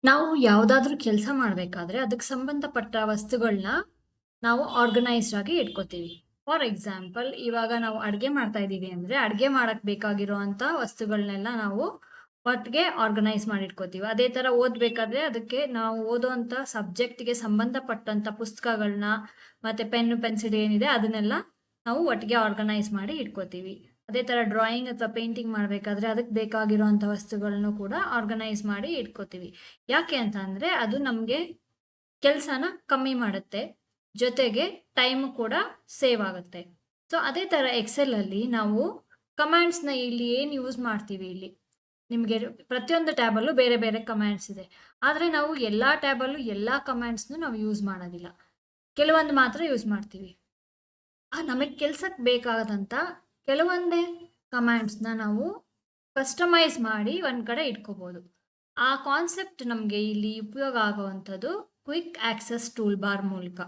ನಾವು ಯಾವುದಾದ್ರೂ ಕೆಲಸ ಮಾಡಬೇಕಾದ್ರೆ ಅದಕ್ಕೆ ಸಂಬಂಧಪಟ್ಟ ವಸ್ತುಗಳನ್ನ ನಾವು ಆರ್ಗನೈಸ್ಡ್ ಆಗಿ ಇಟ್ಕೋತೀವಿ. ಫಾರ್ ಎಕ್ಸಾಂಪಲ್, ಇವಾಗ ನಾವು ಅಡುಗೆ ಮಾಡ್ತಾ ಇದ್ದೀವಿ ಅಂದರೆ ಅಡುಗೆ ಮಾಡಕ್ಕೆ ಬೇಕಾಗಿರುವಂಥ ವಸ್ತುಗಳನ್ನೆಲ್ಲ ನಾವು ಒಟ್ಟಿಗೆ ಆರ್ಗನೈಸ್ ಮಾಡಿ ಇಟ್ಕೋತೀವಿ. ಅದೇ ಥರ ಓದಬೇಕಾದ್ರೆ ಅದಕ್ಕೆ ನಾವು ಓದೋವಂಥ ಸಬ್ಜೆಕ್ಟಿಗೆ ಸಂಬಂಧಪಟ್ಟಂಥ ಪುಸ್ತಕಗಳನ್ನ ಮತ್ತು ಪೆನ್ನು ಪೆನ್ಸಿಲ್ ಏನಿದೆ ಅದನ್ನೆಲ್ಲ ನಾವು ಒಟ್ಟಿಗೆ ಆರ್ಗನೈಸ್ ಮಾಡಿ ಇಟ್ಕೋತೀವಿ. ಅದೇ ಥರ ಡ್ರಾಯಿಂಗ್ ಅಥವಾ ಪೇಂಟಿಂಗ್ ಮಾಡಬೇಕಾದ್ರೆ ಅದಕ್ಕೆ ಬೇಕಾಗಿರುವಂಥ ವಸ್ತುಗಳನ್ನು ಕೂಡ ಆರ್ಗನೈಸ್ ಮಾಡಿ ಇಟ್ಕೋತೀವಿ. ಯಾಕೆ ಅಂತ ಅಂದರೆ ಅದು ನಮಗೆ ಕೆಲಸನ ಕಮ್ಮಿ ಮಾಡುತ್ತೆ, ಜೊತೆಗೆ ಟೈಮ್ ಕೂಡ ಸೇವ್ ಆಗುತ್ತೆ. ಸೊ ಅದೇ ಥರ ಎಕ್ಸೆಲಲ್ಲಿ ನಾವು ಕಮ್ಯಾಂಡ್ಸ್ನ ಇಲ್ಲಿ ಏನು ಯೂಸ್ ಮಾಡ್ತೀವಿ, ಇಲ್ಲಿ ನಿಮಗೆ ಪ್ರತಿಯೊಂದು ಟ್ಯಾಬಲ್ಲೂ ಬೇರೆ ಬೇರೆ ಕಮ್ಯಾಂಡ್ಸ್ ಇದೆ. ಆದರೆ ನಾವು ಎಲ್ಲ ಟ್ಯಾಬಲ್ಲೂ ಎಲ್ಲ ಕಮ್ಯಾಂಡ್ಸ್ನು ನಾವು ಯೂಸ್ ಮಾಡೋದಿಲ್ಲ, ಕೆಲವೊಂದು ಮಾತ್ರ ಯೂಸ್ ಮಾಡ್ತೀವಿ. ನಮಗೆ ಕೆಲಸಕ್ಕೆ ಬೇಕಾದಂಥ ಕೆಲವೊಂದೇ ಕಮ್ಯಾಂಡ್ಸ್ನ ನಾವು ಕಸ್ಟಮೈಸ್ ಮಾಡಿ ಒಂದು ಕಡೆ ಇಟ್ಕೋಬೋದು. ಆ ಕಾನ್ಸೆಪ್ಟ್ ನಮಗೆ ಇಲ್ಲಿ ಉಪಯೋಗ ಆಗುವಂಥದ್ದು ಕ್ವಿಕ್ ಆಕ್ಸೆಸ್ ಟೂಲ್ ಬಾರ್ ಮೂಲಕ.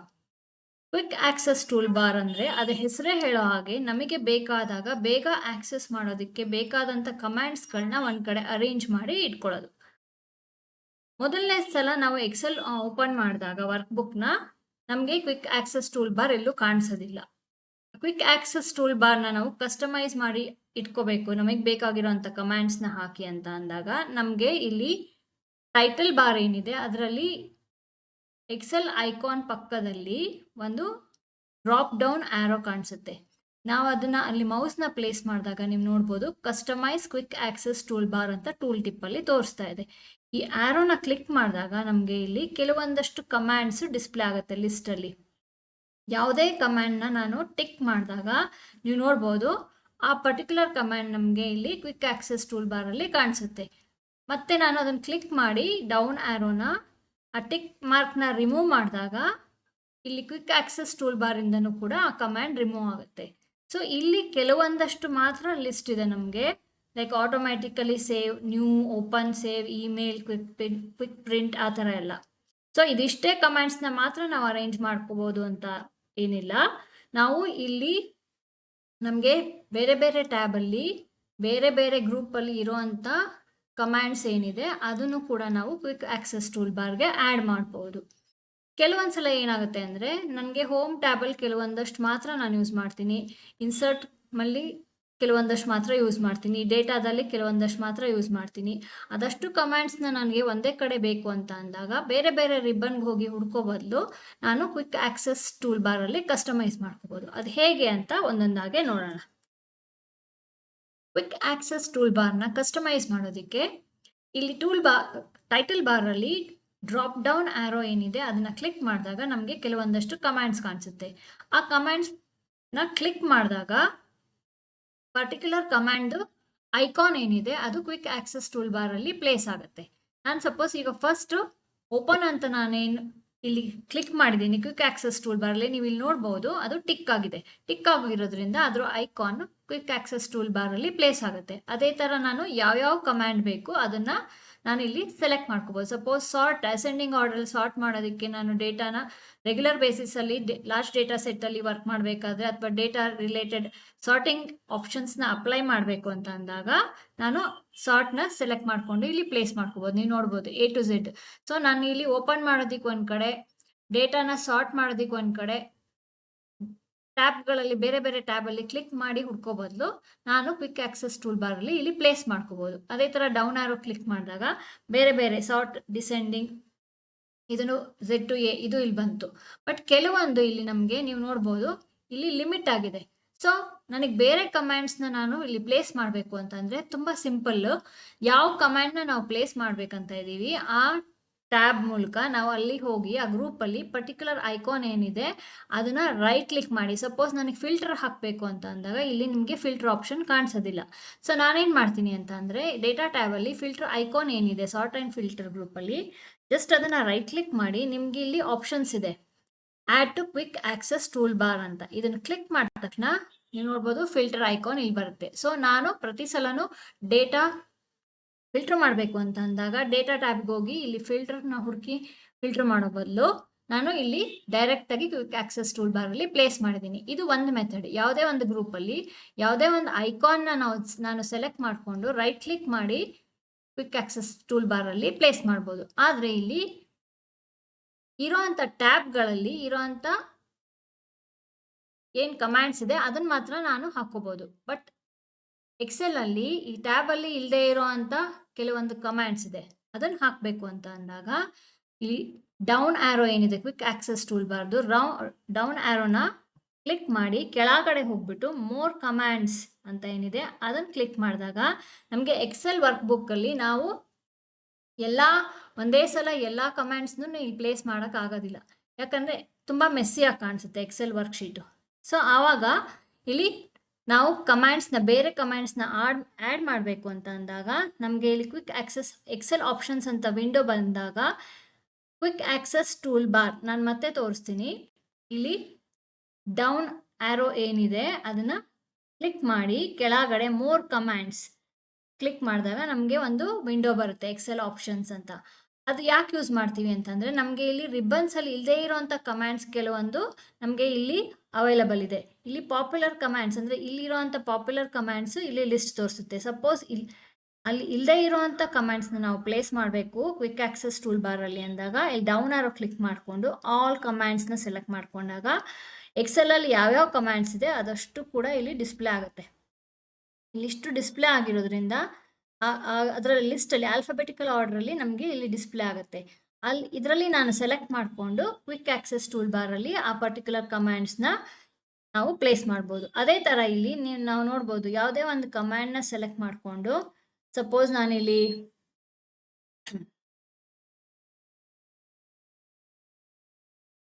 ಕ್ವಿಕ್ ಆಕ್ಸೆಸ್ ಟೂಲ್ ಬಾರ್ ಅಂದರೆ ಅದು ಹೆಸರೇ ಹೇಳೋ ಹಾಗೆ ನಮಗೆ ಬೇಕಾದಾಗ ಬೇಗ ಆಕ್ಸೆಸ್ ಮಾಡೋದಕ್ಕೆ ಬೇಕಾದಂಥ ಕಮ್ಯಾಂಡ್ಸ್ಗಳನ್ನ ಒಂದು ಕಡೆ ಅರೇಂಜ್ ಮಾಡಿ ಇಟ್ಕೊಳ್ಳೋದು. ಮೊದಲನೇ ಸಲ ನಾವು ಎಕ್ಸೆಲ್ ಓಪನ್ ಮಾಡಿದಾಗ ವರ್ಕ್ ಬುಕ್ನ ನಮಗೆ ಕ್ವಿಕ್ ಆಕ್ಸೆಸ್ ಟೂಲ್ ಬಾರ್ ಎಲ್ಲೂ ಕಾಣಿಸೋದಿಲ್ಲ. ಕ್ವಿಕ್ ಆಕ್ಸೆಸ್ ಟೂಲ್ ಬಾರ್ನ ನಾವು ಕಸ್ಟಮೈಸ್ ಮಾಡಿ ಇಟ್ಕೋಬೇಕು, ನಮಗೆ ಬೇಕಾಗಿರೋಂಥ ಕಮ್ಯಾಂಡ್ಸ್ನ ಹಾಕಿ ಅಂತ ಅಂದಾಗ ನಮಗೆ ಇಲ್ಲಿ ಟೈಟಲ್ ಬಾರ್ ಏನಿದೆ ಅದರಲ್ಲಿ ಎಕ್ಸೆಲ್ ಐಕಾನ್ ಪಕ್ಕದಲ್ಲಿ ಒಂದು ಡ್ರಾಪ್ ಡೌನ್ ಆ್ಯರೋ ಕಾಣಿಸುತ್ತೆ. ನಾವು ಅದನ್ನು ಅಲ್ಲಿ ಮೌಸ್ನ ಪ್ಲೇಸ್ ಮಾಡಿದಾಗ ನೀವು ನೋಡ್ಬೋದು customise quick access tool bar ಅಂತ ಟೂಲ್ ಟಿಪ್ಪಲ್ಲಿ ತೋರಿಸ್ತಾ ಇದೆ. ಈ ಆ್ಯರೋನ ಕ್ಲಿಕ್ ಮಾಡಿದಾಗ ನಮಗೆ ಇಲ್ಲಿ ಕೆಲವೊಂದಷ್ಟು ಕಮ್ಯಾಂಡ್ಸ್ ಡಿಸ್ಪ್ಲೇ ಆಗುತ್ತೆ ಲಿಸ್ಟಲ್ಲಿ. ಯಾವುದೇ ಕಮ್ಯಾಂಡ್ನ ನಾನು ಟಿಕ್ ಮಾಡಿದಾಗ ನೀವು ನೋಡ್ಬೋದು ಆ ಪರ್ಟಿಕ್ಯುಲರ್ ಕಮ್ಯಾಂಡ್ ನಮಗೆ ಇಲ್ಲಿ ಕ್ವಿಕ್ ಆಕ್ಸೆಸ್ ಟೂಲ್ ಬಾರಲ್ಲಿ ಕಾಣಿಸುತ್ತೆ. ಮತ್ತೆ ನಾನು ಅದನ್ನು ಕ್ಲಿಕ್ ಮಾಡಿ ಡೌನ್ ಆ್ಯರೋನ ಆ ಟಿಕ್ ಮಾರ್ಕ್ನ ರಿಮೂವ್ ಮಾಡಿದಾಗ ಇಲ್ಲಿ ಕ್ವಿಕ್ ಆಕ್ಸೆಸ್ ಟೂಲ್ ಬಾರಿಂದನೂ ಕೂಡ ಆ ಕಮ್ಯಾಂಡ್ ರಿಮೂವ್ ಆಗುತ್ತೆ. ಸೊ ಇಲ್ಲಿ ಕೆಲವೊಂದಷ್ಟು ಮಾತ್ರ ಲಿಸ್ಟ್ ಇದೆ ನಮಗೆ, like automatically save, new, open, save, email, quick print ಆ ಥರ ಎಲ್ಲ. ಸೊ ಇದಿಷ್ಟೇ ಕಮ್ಯಾಂಡ್ಸ್ನ ಮಾತ್ರ ನಾವು ಅರೇಂಜ್ ಮಾಡ್ಕೋಬೋದು ಅಂತ ಏನಿಲ್ಲ. ನಾವು ಇಲ್ಲಿ ನಮಗೆ ಬೇರೆ ಬೇರೆ ಟ್ಯಾಬಲ್ಲಿ ಬೇರೆ ಬೇರೆ ಗ್ರೂಪಲ್ಲಿ ಇರೋವಂಥ ಕಮ್ಯಾಂಡ್ಸ್ ಏನಿದೆ ಅದನ್ನು ಕೂಡ ನಾವು ಕ್ವಿಕ್ ಆಕ್ಸೆಸ್ ಟೂಲ್ ಬಾರ್ಗೆ ಆ್ಯಡ್ ಮಾಡ್ಬೋದು. ಕೆಲವೊಂದು ಸಲ ಏನಾಗುತ್ತೆ ಅಂದರೆ ನನಗೆ ಹೋಮ್ ಟ್ಯಾಬಲ್ಲಿ ಕೆಲವೊಂದಷ್ಟು ಮಾತ್ರ ನಾನು ಯೂಸ್ ಮಾಡ್ತೀನಿ, ಇನ್ಸರ್ಟ್ ಮಲ್ಲಿ ಕೆಲವೊಂದಷ್ಟು ಮಾತ್ರ ಯೂಸ್ ಮಾಡ್ತೀನಿ, ಡೇಟಾದಲ್ಲಿ ಕೆಲವೊಂದಷ್ಟು ಮಾತ್ರ ಯೂಸ್ ಮಾಡ್ತೀನಿ. ಅದಷ್ಟು ಕಮ್ಯಾಂಡ್ಸ್ನ ನನಗೆ ಒಂದೇ ಕಡೆ ಬೇಕು ಅಂತ ಅಂದಾಗ ಬೇರೆ ಬೇರೆ ರಿಬ್ಬನ್ಗೆ ಹೋಗಿ ಹುಡ್ಕೋ ಬದಲು ನಾನು ಕ್ವಿಕ್ ಆಕ್ಸೆಸ್ ಟೂಲ್ ಬಾರಲ್ಲಿ ಕಸ್ಟಮೈಸ್ ಮಾಡ್ಕೋಬೋದು. ಅದು ಹೇಗೆ ಅಂತ ಒಂದೊಂದಾಗೆ ನೋಡೋಣ. ಕ್ವಿಕ್ ಆಕ್ಸೆಸ್ ಟೂಲ್ ಬಾರ್ನ ಕಸ್ಟಮೈಸ್ ಮಾಡೋದಕ್ಕೆ ಇಲ್ಲಿ ಟೈಟಲ್ ಬಾರಲ್ಲಿ ಡ್ರಾಪ್ ಡೌನ್ ಆ್ಯರೋ ಏನಿದೆ ಅದನ್ನು ಕ್ಲಿಕ್ ಮಾಡಿದಾಗ ನಮಗೆ ಕೆಲವೊಂದಷ್ಟು ಕಮ್ಯಾಂಡ್ಸ್ ಕಾಣಿಸುತ್ತೆ. ಆ ಕಮ್ಯಾಂಡ್ಸ್ನ ಕ್ಲಿಕ್ ಮಾಡಿದಾಗ ಪರ್ಟಿಕ್ಯುಲರ್ ಕಮ್ಯಾಂಡು ಐಕಾನ್ ಏನಿದೆ ಅದು ಕ್ವಿಕ್ ಆಕ್ಸೆಸ್ ಟೂಲ್ ಬಾರಲ್ಲಿ ಪ್ಲೇಸ್ ಆಗುತ್ತೆ. ನಾನು ಸಪೋಸ್ ಈಗ ಫಸ್ಟ್ ಓಪನ್ ಅಂತ ನಾನೇನು ಇಲ್ಲಿ ಕ್ಲಿಕ್ ಮಾಡಿದ್ದೀನಿ ಕ್ವಿಕ್ ಆಕ್ಸೆಸ್ ಟೂಲ್ ಬಾರಲ್ಲಿ, ನೀವು ಇಲ್ಲಿ ನೋಡ್ಬೋದು ಅದು ಟಿಕ್ ಆಗಿದೆ. ಟಿಕ್ ಆಗಿರೋದ್ರಿಂದ ಅದರ ಐಕಾನ್ ಕ್ವಿಕ್ ಆಕ್ಸೆಸ್ ಟೂಲ್ ಬಾರಲ್ಲಿ ಪ್ಲೇಸ್ ಆಗುತ್ತೆ. ಅದೇ ಥರ ನಾನು ಯಾವ್ಯಾವ ಕಮ್ಯಾಂಡ್ ಬೇಕು ಅದನ್ನು ನಾನು ಇಲ್ಲಿ ಸೆಲೆಕ್ಟ್ ಮಾಡ್ಕೋಬೋದು. ಸಪೋಸ್ ಸಾರ್ಟ್, ಅಸೆಂಡಿಂಗ್ ಆರ್ಡರಲ್ಲಿ ಸಾರ್ಟ್ ಮಾಡೋದಕ್ಕೆ ನಾನು ಡೇಟಾನ ರೆಗ್ಯುಲರ್ ಬೇಸಿಸಲ್ಲಿ ಲಾರ್ಜ್ ಡೇಟಾ ಸೆಟ್ಟಲ್ಲಿ ವರ್ಕ್ ಮಾಡಬೇಕಾದ್ರೆ ಅಥವಾ ಡೇಟಾ ರಿಲೇಟೆಡ್ ಸಾರ್ಟಿಂಗ್ ಆಪ್ಷನ್ಸ್ನ ಅಪ್ಲೈ ಮಾಡಬೇಕು ಅಂತ ಅಂದಾಗ ನಾನು ಸಾರ್ಟ್ನ ಸೆಲೆಕ್ಟ್ ಮಾಡಿಕೊಂಡು ಇಲ್ಲಿ ಪ್ಲೇಸ್ ಮಾಡ್ಕೋಬೋದು. ನೀವು ನೋಡ್ಬೋದು A to Z. ಸೊ ನಾನು ಇಲ್ಲಿ ಓಪನ್ ಮಾಡೋದಕ್ಕೆ ಒಂದು ಕಡೆ, ಡೇಟಾನ ಸಾರ್ಟ್ ಮಾಡೋದಕ್ಕೆ ಒಂದು ಕಡೆ, ಟ್ಯಾಬ್ಗಳಲ್ಲಿ ಬೇರೆ ಬೇರೆ ಟ್ಯಾಬಲ್ಲಿ ಕ್ಲಿಕ್ ಮಾಡಿ ಹುಡ್ಕೋ ಬದಲು ನಾನು ಕ್ವಿಕ್ ಆಕ್ಸೆಸ್ ಟೂಲ್ ಬಾರಲ್ಲಿ ಇಲ್ಲಿ ಪ್ಲೇಸ್ ಮಾಡ್ಕೋಬೋದು. ಅದೇ ಥರ ಡೌನ್ ಆರೋ ಕ್ಲಿಕ್ ಮಾಡಿದಾಗ ಬೇರೆ ಬೇರೆ ಸಾರ್ಟ್, ಡಿಸೆಂಡಿಂಗ್, ಇದನ್ನು Z to A ಇದು ಇಲ್ಲಿ ಬಂತು. ಬಟ್ ಕೆಲವೊಂದು ಇಲ್ಲಿ ನಮಗೆ ನೀವು ನೋಡ್ಬೋದು ಇಲ್ಲಿ ಲಿಮಿಟ್ ಆಗಿದೆ. ಸೊ ನನಗೆ ಬೇರೆ ಕಮ್ಯಾಂಡ್ಸ್ನ ನಾನು ಇಲ್ಲಿ ಪ್ಲೇಸ್ ಮಾಡಬೇಕು ಅಂತಂದರೆ ತುಂಬ ಸಿಂಪಲ್ಲು. ಯಾವ ಕಮ್ಯಾಂಡ್ನ ನಾವು ಪ್ಲೇಸ್ ಮಾಡಬೇಕಂತ ಇದ್ದೀವಿ ಆ ಟ್ಯಾಬ್ ಮೂಲಕ ನಾವು ಅಲ್ಲಿ ಹೋಗಿ ಆ ಗ್ರೂಪಲ್ಲಿ ಪರ್ಟಿಕ್ಯುಲರ್ ಐಕಾನ್ ಏನಿದೆ ಅದನ್ನು ರೈಟ್ ಕ್ಲಿಕ್ ಮಾಡಿ. ಸಪೋಸ್ ನನಗೆ ಫಿಲ್ಟರ್ ಹಾಕಬೇಕು ಅಂತ ಅಂದಾಗ ಇಲ್ಲಿ ನಿಮಗೆ ಫಿಲ್ಟರ್ ಆಪ್ಷನ್ ಕಾಣಿಸೋದಿಲ್ಲ. ಸೊ ನಾನೇನು ಮಾಡ್ತೀನಿ ಅಂತ ಅಂದರೆ ಡೇಟಾ ಟ್ಯಾಬಲ್ಲಿ ಫಿಲ್ಟರ್ ಐಕಾನ್ ಏನಿದೆ ಸಾರ್ಟ್ ಆ್ಯಂಡ್ ಫಿಲ್ಟರ್ ಗ್ರೂಪಲ್ಲಿ ಜಸ್ಟ್ ಅದನ್ನು ರೈಟ್ ಕ್ಲಿಕ್ ಮಾಡಿ, ನಿಮಗೆ ಇಲ್ಲಿ ಆಪ್ಷನ್ಸ್ ಇದೆ add to quick access tool bar ಅಂತ. ಇದನ್ನು ಕ್ಲಿಕ್ ಮಾಡಿದ ತಕ್ಷಣ ನೀವು ನೋಡ್ಬೋದು ಫಿಲ್ಟರ್ ಐಕಾನ್ ಇಲ್ಲಿ ಬರುತ್ತೆ. ಸೊ ನಾನು ಪ್ರತಿ ಸಲನೂ ಡೇಟಾ ಫಿಲ್ಟರ್ ಮಾಡಬೇಕು ಅಂತ ಅಂದಾಗ ಡೇಟಾ ಟ್ಯಾಬ್ಗೆ ಹೋಗಿ ಇಲ್ಲಿ ಫಿಲ್ಟರ್ನ ಹುಡುಕಿ ಫಿಲ್ಟರ್ ಮಾಡೋ ಬದಲು ನಾನು ಇಲ್ಲಿ ಡೈರೆಕ್ಟಾಗಿ ಕ್ವಿಕ್ ಆಕ್ಸೆಸ್ ಟೂಲ್ ಬಾರಲ್ಲಿ ಪ್ಲೇಸ್ ಮಾಡಿದ್ದೀನಿ. ಇದು ಒಂದು ಮೆಥಡ್. ಯಾವುದೇ ಒಂದು ಗ್ರೂಪಲ್ಲಿ ಯಾವುದೇ ಒಂದು ಐಕಾನ್ನ ನಾನು ಸೆಲೆಕ್ಟ್ ಮಾಡಿಕೊಂಡು ರೈಟ್ ಕ್ಲಿಕ್ ಮಾಡಿ ಕ್ವಿಕ್ ಆಕ್ಸೆಸ್ ಟೂಲ್ ಬಾರಲ್ಲಿ ಪ್ಲೇಸ್ ಮಾಡ್ಬೋದು. ಆದರೆ ಇಲ್ಲಿ ಇರೋಂಥ ಟ್ಯಾಬ್ಗಳಲ್ಲಿ ಇರೋಂಥ ಏನು ಕಮ್ಯಾಂಡ್ಸ್ ಇದೆ ಅದನ್ನು ಮಾತ್ರ ನಾನು ಹಾಕೋಬೋದು. ಬಟ್ ಎಕ್ಸೆಲಲ್ಲಿ ಈ ಟ್ಯಾಬಲ್ಲಿ ಇಲ್ಲದೆ ಇರೋವಂಥ ಕೆಲವೊಂದು ಕಮ್ಯಾಂಡ್ಸ್ ಇದೆ, ಅದನ್ನು ಹಾಕಬೇಕು ಅಂತ ಅಂದಾಗ ಇಲ್ಲಿ ಡೌನ್ ಆ್ಯರೋ ಏನಿದೆ ಕ್ವಿಕ್ ಆಕ್ಸೆಸ್ ಟೂಲ್ ಬಾರ್ದು ಡೌನ್ ಆ್ಯರೋನ ಕ್ಲಿಕ್ ಮಾಡಿ ಕೆಳಗಡೆ ಹೋಗ್ಬಿಟ್ಟು ಮೋರ್ ಕಮ್ಯಾಂಡ್ಸ್ ಅಂತ ಏನಿದೆ ಅದನ್ನು ಕ್ಲಿಕ್ ಮಾಡಿದಾಗ ನಮಗೆ ಎಕ್ಸೆಲ್ ವರ್ಕ್ ಬುಕ್ಕಲ್ಲಿ ನಾವು ಒಂದೇ ಸಲ ಎಲ್ಲ ಕಮ್ಯಾಂಡ್ಸ್ನೂ ಇಲ್ಲಿ ಪ್ಲೇಸ್ ಮಾಡೋಕ್ಕಾಗೋದಿಲ್ಲ, ಯಾಕಂದರೆ ತುಂಬ ಮೆಸ್ಸಿಯಾಗಿ ಕಾಣಿಸುತ್ತೆ ಎಕ್ಸೆಲ್ ವರ್ಕ್ಶೀಟು. ಸೊ ಆವಾಗ ಇಲ್ಲಿ ನಾವು ಬೇರೆ ಕಮ್ಯಾಂಡ್ಸ್ನ ಆ್ಯಡ್ ಮಾಡಬೇಕು ಅಂತ ಅಂದಾಗ ನಮಗೆ ಇಲ್ಲಿ ಕ್ವಿಕ್ ಆಕ್ಸೆಸ್ ಎಕ್ಸೆಲ್ ಆಪ್ಷನ್ಸ್ ಅಂತ ವಿಂಡೋ ಬಂದಾಗ ಕ್ವಿಕ್ ಆಕ್ಸೆಸ್ ಟೂಲ್ ಬಾರ್ ನಾನು ಮತ್ತೆ ತೋರಿಸ್ತೀನಿ. ಇಲ್ಲಿ ಡೌನ್ ಆ್ಯರೋ ಏನಿದೆ ಅದನ್ನು ಕ್ಲಿಕ್ ಮಾಡಿ ಕೆಳಗಡೆ ಮೋರ್ ಕಮ್ಯಾಂಡ್ಸ್ ಕ್ಲಿಕ್ ಮಾಡಿದಾಗ ನಮಗೆ ಒಂದು ವಿಂಡೋ ಬರುತ್ತೆ ಎಕ್ಸೆಲ್ ಆಪ್ಷನ್ಸ್ ಅಂತ. ಅದು ಯಾಕೆ ಯೂಸ್ ಮಾಡ್ತೀವಿ ಅಂತಂದರೆ ನಮಗೆ ಇಲ್ಲಿ ರಿಬ್ಬನ್ಸಲ್ಲಿ ಇಲ್ಲದೇ ಇರೋವಂಥ ಕಮ್ಯಾಂಡ್ಸ್ ಕೆಲವೊಂದು ನಮಗೆ ಇಲ್ಲಿ ಅವೈಲಬಲ್ ಇದೆ. ಇಲ್ಲಿ ಪಾಪ್ಯುಲರ್ ಕಮ್ಯಾಂಡ್ಸ್ ಅಂದರೆ ಇಲ್ಲಿರೋವಂಥ ಪಾಪ್ಯುಲರ್ ಕಮ್ಯಾಂಡ್ಸು ಇಲ್ಲಿ ಲಿಸ್ಟ್ ತೋರಿಸುತ್ತೆ. ಸಪೋಸ್ ಅಲ್ಲಿ ಇಲ್ಲದೇ ಇರೋವಂಥ ಕಮ್ಯಾಂಡ್ಸ್ನ ನಾವು ಪ್ಲೇಸ್ ಮಾಡಬೇಕು ಕ್ವಿಕ್ ಆಕ್ಸೆಸ್ ಟೂಲ್ ಬಾರಲ್ಲಿ ಅಂದಾಗ ಇಲ್ಲಿ ಡೌನ್ ಆರೋ ಕ್ಲಿಕ್ ಮಾಡಿಕೊಂಡು ಆಲ್ ಕಮ್ಯಾಂಡ್ಸ್ನ ಸೆಲೆಕ್ಟ್ ಮಾಡ್ಕೊಂಡಾಗ ಎಕ್ಸೆಲಲ್ಲಿ ಯಾವ್ಯಾವ ಕಮ್ಯಾಂಡ್ಸ್ ಇದೆ ಅದಷ್ಟು ಕೂಡ ಇಲ್ಲಿ ಡಿಸ್ಪ್ಲೇ ಆಗುತ್ತೆ. ಇಲ್ಲಿಷ್ಟು ಡಿಸ್ಪ್ಲೇ ಆಗಿರೋದ್ರಿಂದ ಅದರ ಲಿಸ್ಟಲ್ಲಿ ಆಲ್ಫಾಬೆಟಿಕಲ್ ಆರ್ಡ್ರಲ್ಲಿ ನಮಗೆ ಇಲ್ಲಿ ಡಿಸ್ಪ್ಲೇ ಆಗುತ್ತೆ. ಇದರಲ್ಲಿ ನಾನು ಸೆಲೆಕ್ಟ್ ಮಾಡಿಕೊಂಡು ಕ್ವಿಕ್ ಆಕ್ಸೆಸ್ ಟೂಲ್ ಬಾರಲ್ಲಿ ಆ ಪರ್ಟಿಕ್ಯುಲರ್ ಕಮ್ಯಾಂಡ್ಸ್ನ ನಾವು ಪ್ಲೇಸ್ ಮಾಡ್ಬೋದು. ಅದೇ ಥರ ಇಲ್ಲಿ ನಾವು ನೋಡ್ಬೋದು ಯಾವುದೇ ಒಂದು ಕಮ್ಯಾಂಡ್ನ ಸೆಲೆಕ್ಟ್ ಮಾಡಿಕೊಂಡು ಸಪೋಸ್ ನಾನಿಲ್ಲಿ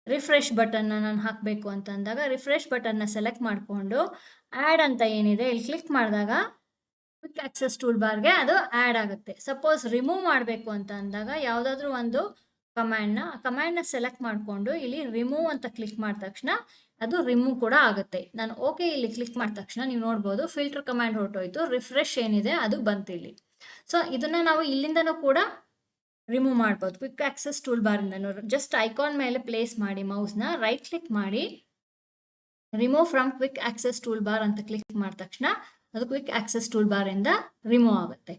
ರಿಫ್ರೆಶ್ ಬಟನ್ನ ನಾನು ಹಾಕಬೇಕು ಅಂತ ಅಂದಾಗ ರಿಫ್ರೆಶ್ ಬಟನ್ನ ಸೆಲೆಕ್ಟ್ ಮಾಡಿಕೊಂಡು ಆ್ಯಡ್ ಅಂತ ಏನಿದೆ ಇಲ್ಲಿ ಕ್ಲಿಕ್ ಮಾಡಿದಾಗ ಕ್ವಿಕ್ ಆಕ್ಸೆಸ್ ಟೂಲ್ ಬಾರ್ಗೆ ಅದು ಆ್ಯಡ್ ಆಗುತ್ತೆ. ಸಪೋಸ್ ರಿಮೂವ್ ಮಾಡಬೇಕು ಅಂತ ಅಂದಾಗ ಯಾವುದಾದ್ರೂ ಒಂದು ಕಮ್ಯಾಂಡ್ನ ಸೆಲೆಕ್ಟ್ ಮಾಡಿಕೊಂಡು ಇಲ್ಲಿ ರಿಮೂವ್ ಅಂತ ಕ್ಲಿಕ್ ಮಾಡಿದ ತಕ್ಷಣ ಅದು ರಿಮೂವ್ ಕೂಡ ಆಗುತ್ತೆ. ನಾನು ಓಕೆ ಇಲ್ಲಿ ಕ್ಲಿಕ್ ಮಾಡಿದ ತಕ್ಷಣ ನೀವು ನೋಡ್ಬೋದು ಫಿಲ್ಟರ್ ಕಮ್ಯಾಂಡ್ ಹೊರಟೋಯ್ತು, ರಿಫ್ರೆಶ್ ಏನಿದೆ ಅದು ಬಂತು ಇಲ್ಲಿ. ಸೊ ಇದನ್ನು ನಾವು ಇಲ್ಲಿಂದನೂ ಕೂಡ ರಿಮೂವ್ ಮಾಡ್ಬೋದು ಕ್ವಿಕ್ ಆಕ್ಸೆಸ್ ಟೂಲ್ ಬಾರಿಂದನೂ. ಜಸ್ಟ್ ಐಕಾನ್ ಮೇಲೆ ಪ್ಲೇಸ್ ಮಾಡಿ ಮೌಸ್ನ ರೈಟ್ ಕ್ಲಿಕ್ ಮಾಡಿ remove from quick access tool bar ಅಂತ ಕ್ಲಿಕ್ ಮಾಡಿದ ತಕ್ಷಣ ಅದು ಕ್ವಿಕ್ ಆಕ್ಸೆಸ್ ಟೂಲ್ ಬಾರಿಂದ ರಿಮೂವ್ ಆಗುತ್ತೆ.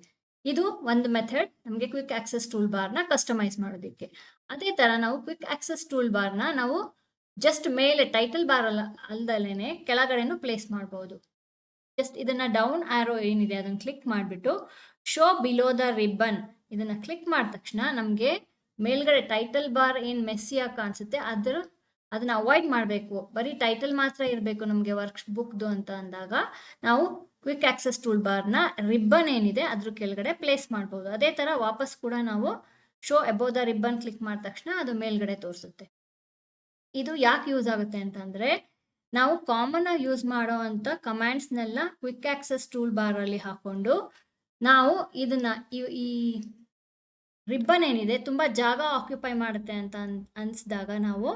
ಇದು ಒಂದು ಮೆಥಡ್ ನಮಗೆ ಕ್ವಿಕ್ ಆಕ್ಸೆಸ್ ಟೂಲ್ ಬಾರ್ನ ಕಸ್ಟಮೈಸ್ ಮಾಡೋದಕ್ಕೆ. ಅದೇ ಥರ ನಾವು ಕ್ವಿಕ್ ಆಕ್ಸೆಸ್ ಟೂಲ್ ಬಾರ್ನ ನಾವು ಜಸ್ಟ್ ಮೇಲೆ ಟೈಟಲ್ ಬಾರ್ ಅಲ್ದಲೇ ಕೆಳಗಡೆನೂ ಪ್ಲೇಸ್ ಮಾಡ್ಬೋದು. ಜಸ್ಟ್ ಇದನ್ನು ಡೌನ್ ಆ್ಯರೋ ಏನಿದೆ ಅದನ್ನು ಕ್ಲಿಕ್ ಮಾಡಿಬಿಟ್ಟು ಶೋ ಬಿಲೋ ದ ರಿಬ್ಬನ್ ಇದನ್ನು ಕ್ಲಿಕ್ ಮಾಡಿದ ತಕ್ಷಣ ನಮಗೆ ಮೇಲ್ಗಡೆ ಟೈಟಲ್ ಬಾರ್ ಏನು ಮೆಸ್ಸಿಯಾಗಿ ಕಾಣಿಸುತ್ತೆ ಅದನ್ನು ಅವಾಯ್ಡ್ ಮಾಡಬೇಕು, ಬರೀ ಟೈಟಲ್ ಮಾತ್ರ ಇರಬೇಕು ನಮಗೆ ವರ್ಕ್ ಬುಕ್ದು ಅಂತ ಅಂದಾಗ ನಾವು ಕ್ವಿಕ್ ಆಕ್ಸೆಸ್ ಟೂಲ್ ಬಾರ್ನ ರಿಬ್ಬನ್ ಏನಿದೆ ಅದ್ರ ಕೆಳಗಡೆ ಪ್ಲೇಸ್ ಮಾಡ್ಬೋದು. ಅದೇ ಥರ ವಾಪಸ್ ಕೂಡ ನಾವು show above the ribbon click ಮಾಡಿದ ತಕ್ಷಣ ಅದು ಮೇಲ್ಗಡೆ ತೋರಿಸುತ್ತೆ. ಇದು ಯಾಕೆ ಯೂಸ್ ಆಗುತ್ತೆ ಅಂತಂದರೆ ನಾವು ಕಾಮನ್ ಆಗಿ ಯೂಸ್ ಮಾಡೋ ಅಂಥ ಕಮ್ಯಾಂಡ್ಸ್ನೆಲ್ಲ ಕ್ವಿಕ್ ಆಕ್ಸೆಸ್ ಟೂಲ್ ಬಾರಲ್ಲಿ ಹಾಕ್ಕೊಂಡು ನಾವು ಇದನ್ನು ಈ ರಿಬ್ಬನ್ ಏನಿದೆ ತುಂಬ ಜಾಗ ಆಕ್ಯುಪೈ ಮಾಡುತ್ತೆ ಅಂತ ಅನಿಸಿದಾಗ ನಾವು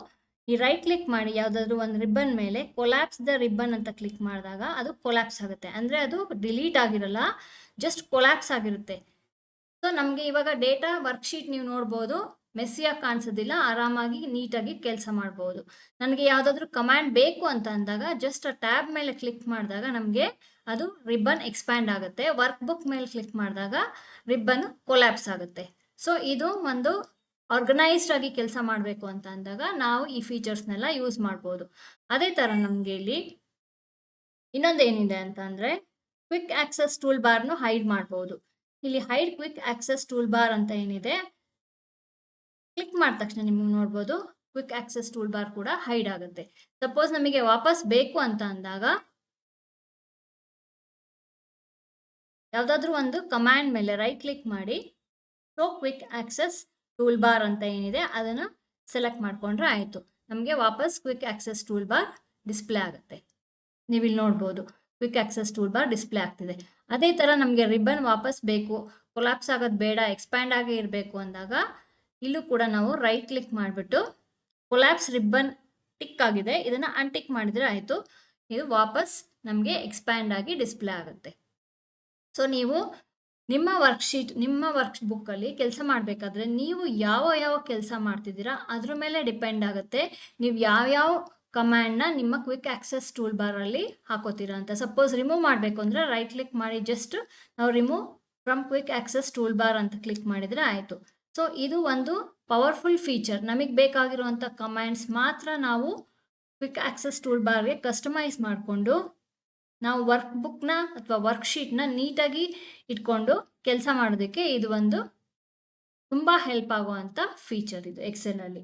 ಈ ರೈಟ್ ಕ್ಲಿಕ್ ಮಾಡಿ ಯಾವುದಾದ್ರೂ ಒಂದು ರಿಬ್ಬನ್ ಮೇಲೆ ಕೊಲ್ಯಾಪ್ಸ್ ದ ರಿಬ್ಬನ್ ಅಂತ ಕ್ಲಿಕ್ ಮಾಡಿದಾಗ ಅದು ಕೊಲ್ಯಾಪ್ಸ್ ಆಗುತ್ತೆ. ಅಂದರೆ ಅದು ಡಿಲೀಟ್ ಆಗಿರಲ್ಲ, ಜಸ್ಟ್ ಕೊಲ್ಯಾಪ್ಸ್ ಆಗಿರುತ್ತೆ. ಸೊ ನಮಗೆ ಇವಾಗ ಡೇಟಾ ವರ್ಕ್ಶೀಟ್ ನೀವು ನೋಡ್ಬೋದು ಮೆಸ್ಸಿಯಾಗಿ ಕಾಣಿಸೋದಿಲ್ಲ, ಆರಾಮಾಗಿ ನೀಟಾಗಿ ಕೆಲಸ ಮಾಡ್ಬೋದು. ನನಗೆ ಯಾವುದಾದ್ರೂ ಕಮ್ಯಾಂಡ್ ಬೇಕು ಅಂತ ಅಂದಾಗ ಜಸ್ಟ್ ಆ ಟ್ಯಾಬ್ ಮೇಲೆ ಕ್ಲಿಕ್ ಮಾಡಿದಾಗ ನಮಗೆ ಅದು ರಿಬ್ಬನ್ ಎಕ್ಸ್ಪ್ಯಾಂಡ್ ಆಗುತ್ತೆ. ವರ್ಕ್ ಬುಕ್ ಮೇಲೆ ಕ್ಲಿಕ್ ಮಾಡಿದಾಗ ರಿಬ್ಬನ್ ಕೊಲ್ಯಾಪ್ಸ್ ಆಗುತ್ತೆ. ಸೊ ಇದು ಒಂದು ಆರ್ಗನೈಸ್ಡ್ ಆಗಿ ಕೆಲಸ ಮಾಡಬೇಕು ಅಂತ ಅಂದಾಗ ನಾವು ಈ ಫೀಚರ್ಸ್ನೆಲ್ಲ ಯೂಸ್ ಮಾಡ್ಬೋದು. ಅದೇ ಥರ ನಮಗೆ ಇಲ್ಲಿ ಇನ್ನೊಂದೇನಿದೆ ಅಂತ ಅಂದರೆ quick access tool born hide ಮಾಡ್ಬೋದು. ಇಲ್ಲಿ hide quick access tool bar ಅಂತ ಏನಿದೆ ಕ್ಲಿಕ್ ಮಾಡಿದ ತಕ್ಷಣ ನಿಮಗೆ ನೋಡ್ಬೋದು ಕ್ವಿಕ್ ಆಕ್ಸೆಸ್ ಟೂಲ್ ಬಾರ್ ಕೂಡ ಹೈಡ್ ಆಗುತ್ತೆ. ಸಪೋಸ್ ನಮಗೆ ವಾಪಸ್ ಬೇಕು ಅಂತ ಅಂದಾಗ ಯಾವುದಾದ್ರೂ ಒಂದು ಕಮ್ಯಾಂಡ್ ಮೇಲೆ ರೈಟ್ ಕ್ಲಿಕ್ ಮಾಡಿ show quick access tool bar ಅಂತ ಏನಿದೆ ಅದನ್ನು ಸೆಲೆಕ್ಟ್ ಮಾಡಿಕೊಂಡ್ರೆ ಆಯಿತು, ನಮಗೆ ವಾಪಸ್ quick access tool bar display ಆಗುತ್ತೆ. ನೀವು ಇಲ್ಲಿ ನೋಡ್ಬೋದು quick access tool bar display ಆಗ್ತಿದೆ. ಅದೇ ಥರ ನಮಗೆ ರಿಬ್ಬನ್ ವಾಪಸ್ ಬೇಕು, ಕೊಲಾಪ್ಸ್ ಆಗೋದು ಬೇಡ, ಎಕ್ಸ್ಪ್ಯಾಂಡ್ ಆಗೇ ಇರಬೇಕು ಅಂದಾಗ ಇಲ್ಲೂ ಕೂಡ ನಾವು ರೈಟ್ ಕ್ಲಿಕ್ ಮಾಡಿಬಿಟ್ಟು ಕೊಲ್ಯಾಪ್ಸ್ ರಿಬ್ಬನ್ ಟಿಕ್ ಆಗಿದೆ ಇದನ್ನು ಅನ್ಟಿಕ್ ಮಾಡಿದರೆ ಆಯಿತು, ಇದು ವಾಪಸ್ ನಮಗೆ ಎಕ್ಸ್ಪ್ಯಾಂಡ್ ಆಗಿ ಡಿಸ್ಪ್ಲೇ ಆಗುತ್ತೆ. ಸೊ ನೀವು ನಿಮ್ಮ ವರ್ಕ್ ಬುಕ್ಕಲ್ಲಿ ಕೆಲಸ ಮಾಡಬೇಕಾದ್ರೆ ನೀವು ಯಾವ ಕೆಲಸ ಮಾಡ್ತಿದ್ದೀರಾ ಅದ್ರ ಮೇಲೆ ಡಿಪೆಂಡ್ ಆಗುತ್ತೆ ನೀವು ಯಾವ್ಯಾವ ಕಮ್ಯಾಂಡ್ನ ನಿಮ್ಮ ಕ್ವಿಕ್ ಆಕ್ಸೆಸ್ ಟೂಲ್ ಬಾರಲ್ಲಿ ಹಾಕೋತೀರಾ ಅಂತ. ಸಪೋಸ್ ರಿಮೂವ್ ಮಾಡಬೇಕು ಅಂದರೆ ರೈಟ್ ಕ್ಲಿಕ್ ಮಾಡಿ ಜಸ್ಟ್ ನಾವು remove from quick access tool bar ಅಂತ ಕ್ಲಿಕ್ ಮಾಡಿದರೆ ಆಯಿತು. ಸೊ ಇದು ಒಂದು ಪವರ್ಫುಲ್ ಫೀಚರ್. ನಮಗೆ ಬೇಕಾಗಿರುವಂಥ ಕಮ್ಯಾಂಡ್ಸ್ ಮಾತ್ರ ನಾವು ಕ್ವಿಕ್ ಆಕ್ಸೆಸ್ ಟೂಲ್ ಬಾರ್ಗೆ ಕಸ್ಟಮೈಸ್ ಮಾಡಿಕೊಂಡು ನಾವು ವರ್ಕ್ ಬುಕ್ನ ಅಥವಾ ವರ್ಕ್ಶೀಟ್ನ ನೀಟಾಗಿ ಇಟ್ಕೊಂಡು ಕೆಲಸ ಮಾಡೋದಕ್ಕೆ ಇದು ಒಂದು ತುಂಬ ಹೆಲ್ಪ್ ಆಗುವಂಥ ಫೀಚರ್ ಇದು ಎಕ್ಸೆಲಲ್ಲಿ.